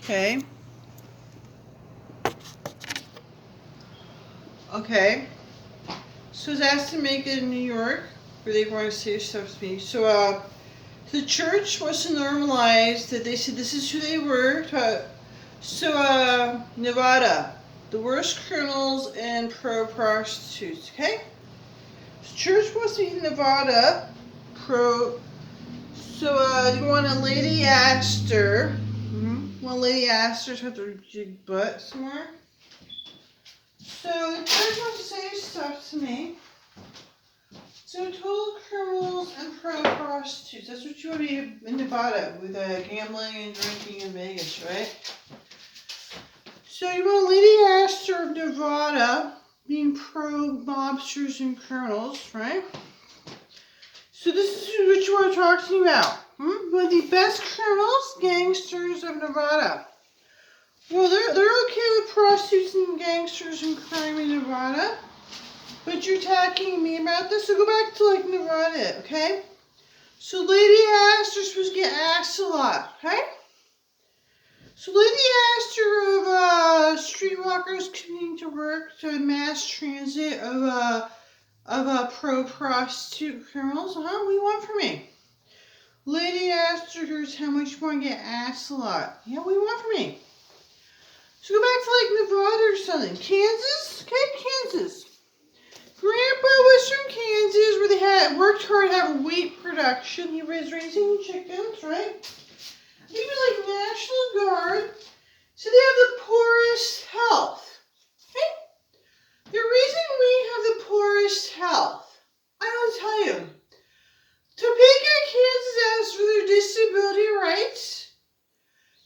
Okay. Okay. So it's asked to make it in New York, where they want to say stuff to me. So, the church was to normalize that they said this is who they were. Nevada, the worst criminals and pro-prostitutes. Okay. So church was to be in Nevada, pro. So, you want a lady Astor. One lady Astor's had their jig butt somewhere. So the church wants to say stuff to me. So total criminals and pro-prostitutes. That's what you want to be in Nevada with gambling and drinking in Vegas, right? So you want Lady Astor of Nevada being pro-mobsters and criminals, right? So this is what you want to talk to me about. One of the best criminals, gangsters of Nevada. Well, they're okay with prostitutes and gangsters and crime in Nevada. But you're attacking me about this, so go back to Nevada, okay? So Lady Astor's supposed to get asked a lot, okay? So Lady Astor of streetwalkers commuting to work to mass transit of pro-prostitute criminals. What do you want from me? Lady Astor, here's how much you want to get asked a lot. Yeah, what do you want from me? So go back to Nevada or something. Kansas? Okay, Kansas. Grandpa was from Kansas, where they had worked hard to have wheat production. He was raising chickens, right? He was National Guard. So they have the poorest health. Okay? The reason we have the poorest health, I will tell you. Topeka, Kansas asks for their disability rights.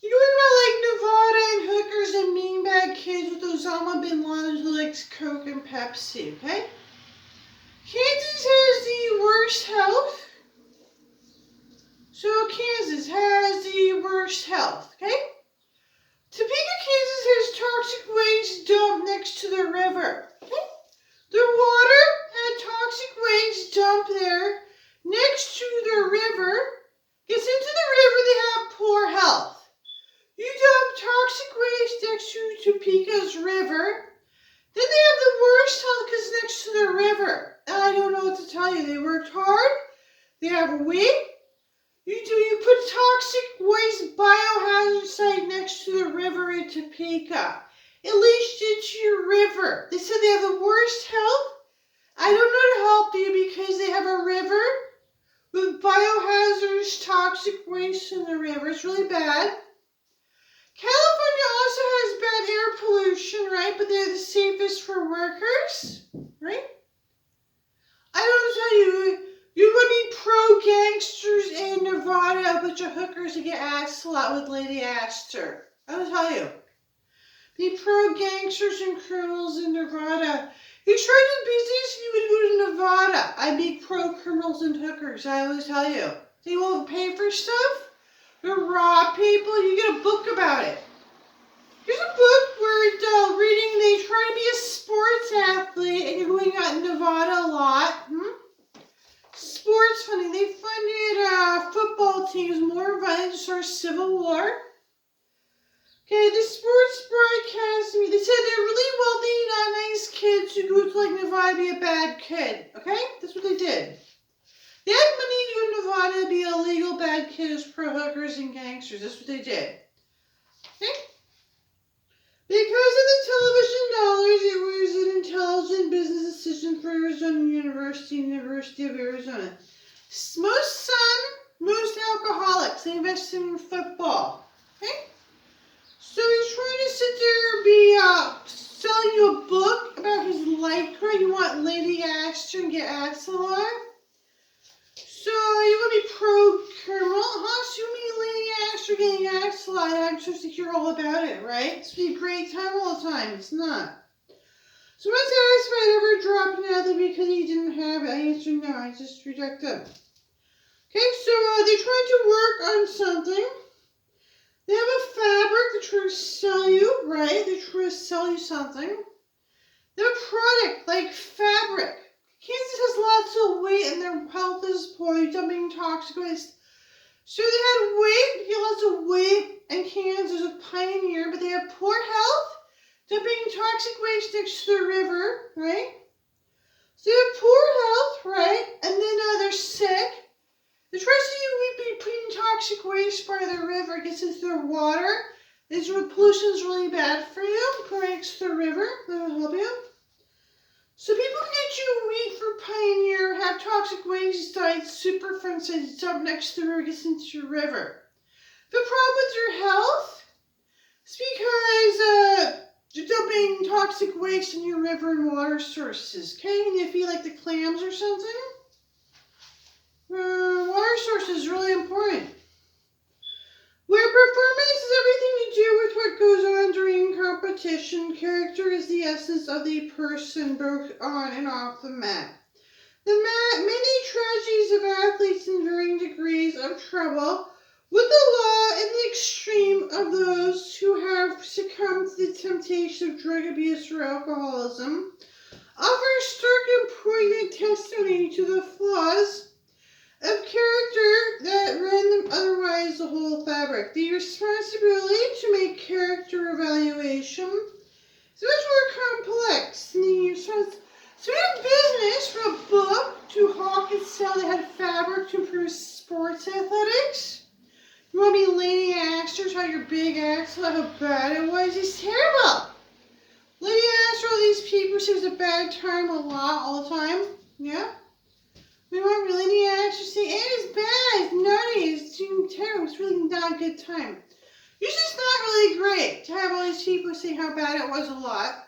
You know about Nevada and hookers and mean-bag kids with Osama bin Laden who likes Coke and Pepsi, okay? Kansas has the worst health. So Kansas has the worst health, okay? Topeka, Kansas has toxic waste dumped next to the river, okay? Their water and toxic waste dumped there next to the river gets into the river, they have poor health. You dump toxic waste next to Topeka's river, then they have the worst health because it's next to the river. And I don't know what to tell you. They worked hard. They have wheat. You put toxic waste biohazard site next to the river in Topeka. It leached into your river. They said they have the worst health. I don't know how to help you because they have a river with biohazardous toxic waste in the river. It's really bad. California also has bad air pollution, right? But they're the safest for workers, right? I don't tell you, you would be pro-gangsters in Nevada, a bunch of hookers that get asked a lot with Lady Astor. I will tell you. Be pro-gangsters and criminals in Nevada. You try to business, you would go to Nevada. I'd be pro-criminals and hookers, I always tell you. They won't pay for stuff. They're rob people. You get a book about it. Here's a book where it's reading, they try to be a sports athlete, and you're going out in Nevada a lot. Sports funding. They funded football teams more violent to start a civil war. Okay, the sports broadcasting, they said they're really wealthy, not nice kids who go to Nevada to be a bad kid. Okay? That's what they did. They had money to go to Nevada to be a legal bad kid as pro-hookers and gangsters. That's what they did. Okay? Because of the television dollars, it was an intelligent business decision for Arizona University of Arizona. Most alcoholics, they invested in football. Okay? So he's trying to sit there and be selling you a book about his life career. You want Lady Astor and get asked a lot. So you want to be pro-criminal, huh? So you mean Lady Astor getting asked a lot. I'm supposed to hear all about it, right? It's supposed to be a great time all the time. It's not. So I was asked if I'd ever dropped another because he didn't have it. I answered no. I just rejected him. Okay, so they're trying to work on something. They have a fabric they're trying to sell you, right? They're trying to sell you something. They have a product like fabric. Kansas has lots of weight and their health is poor. You're dumping toxic waste. So they had weight, lots of weight in Kansas with pine have poor health, dumping toxic waste next to the river, right? So they have poor health, right? And then they're sick. The rest of you would be putting toxic waste by the river, gets into their water. This pollution is really bad for you. Put it next to the river, that'll help you. So people can get you wheat for Pioneer, have toxic waste sites, super fun sites, dump next to the river, gets into your river. The problem with your health is because you're dumping toxic waste in your river and water sources, okay? And if you like the clams or something, water source is really important. Where performance is everything to do with what goes on during competition, character is the essence of the person both on and off the mat. Many tragedies of athletes in varying degrees of trouble with the law and the extreme of those who have succumbed to the temptation of drug abuse or alcoholism offer stark and poignant testimony to the flaws of character that render otherwise the whole fabric. The responsibility to make character evaluation is much more complex than the responsibility. So we have business from a book to hawk and sell that had fabric to improve sports athletics. You want to be Lady Astor's, how your big axle, how bad it was? It's terrible. Lady Astor, all these people say it was a bad time a lot, all the time. Yeah? We want Lady Astor to say, it's bad, it's nutty, it's too terrible, it's really not a good time. Usually it's not really great to have all these people say how bad it was a lot.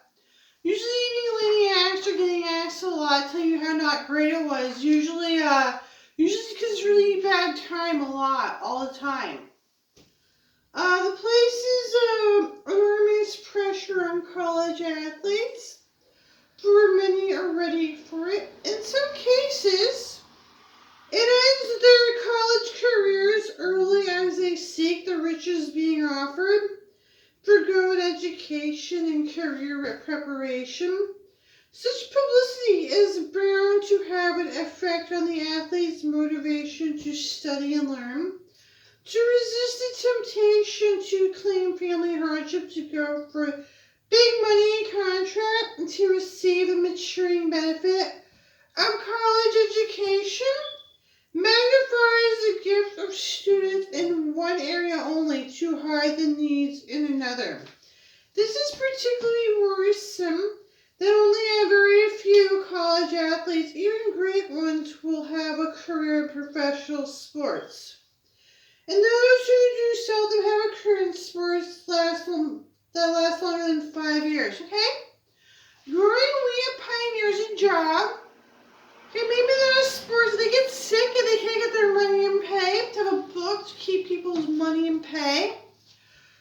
Usually being Lady Astor, getting asked a lot, tell you how not great it was. Usually because it's really bad time a lot, all the time. The places enormous pressure on college athletes, for many are ready for it. In some cases, it ends their college careers early as they seek the riches being offered, forgo education and career preparation. Such publicity is bound to have an effect on the athlete's motivation to study and learn, to resist the temptation to claim family hardship, to go for a big money contract, and to receive the maturing benefit of college education. Magnifies the gift of students in one area only to hide the needs in another. This is particularly worrisome that only a very few college athletes, even great ones, will have a career in professional sports. And those who do seldom have a career in sports last longer than 5 years, okay? Growing wheat pioneers a job. Okay, maybe they're in sports, they get sick and they can't get their money and pay, to have a book to keep people's money and pay.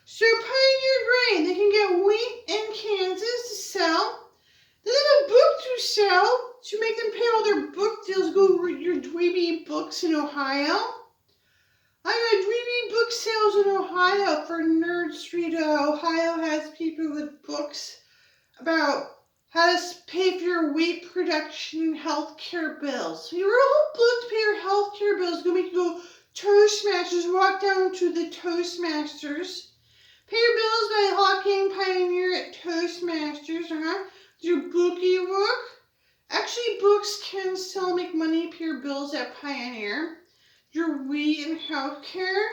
So Pioneer Grain, they can get wheat in Kansas to sell. Then they have a book to sell to make them pay all their book deals. Go read your Dweeby books in Ohio. I got Dweeby book sales in Ohio for Nerd Street. Ohio has people with books about how to pay for your wheat production and healthcare bills. So your whole book to pay your healthcare bills is going to make you go Toastmasters, walk down to the Toastmasters. Pay your bills by hawking Pioneer at Toastmasters, Your bookie book. Actually, books can still make money, pay your bills at Pioneer. Your wheat and healthcare.